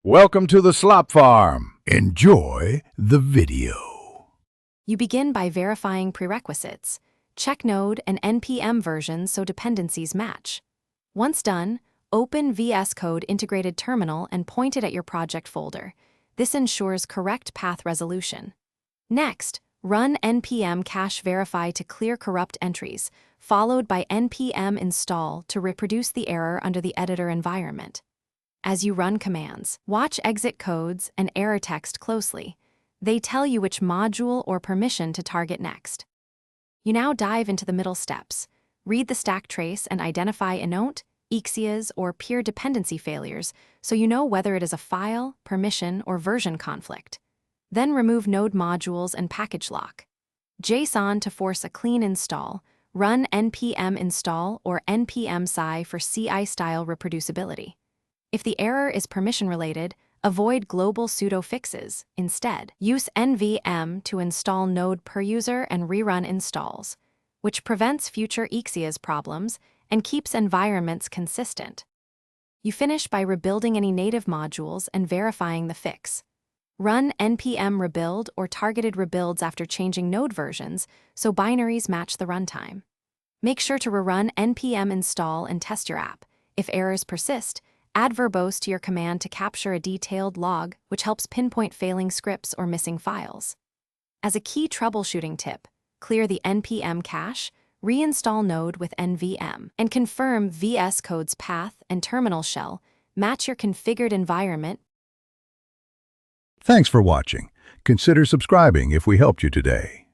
Welcome to the Slop Farm. Enjoy the video. You begin by verifying prerequisites. Check Node and NPM versions so dependencies match. Once done, open VS Code Integrated Terminal and point it at your project folder. This ensures correct path resolution. Next, run npm cache verify to clear corrupt entries, followed by npm install to reproduce the error under the editor environment. As you run commands, watch exit codes and error text closely. They tell you which module or permission to target next. You now dive into the middle steps. Read the stack trace and identify inont, exias, or peer dependency failures so you know whether it is a file, permission, or version conflict. Then remove node modules and package lock. JSON to force a clean install. Run npm install or npm sci for CI-style reproducibility. If the error is permission-related, avoid global pseudo fixes. Instead, use nvm to install node per user and rerun installs, which prevents future exias problems and keeps environments consistent. You finish by rebuilding any native modules and verifying the fix. Run npm rebuild or targeted rebuilds after changing node versions so binaries match the runtime. Make sure to rerun npm install and test your app. If errors persist, add verbose to your command to capture a detailed log, which helps pinpoint failing scripts or missing files. As a key troubleshooting tip, clear the npm cache, reinstall Node with nvm, and confirm VS Code's path and terminal shell match your configured environment. Thanks for watching. Consider subscribing if we helped you today.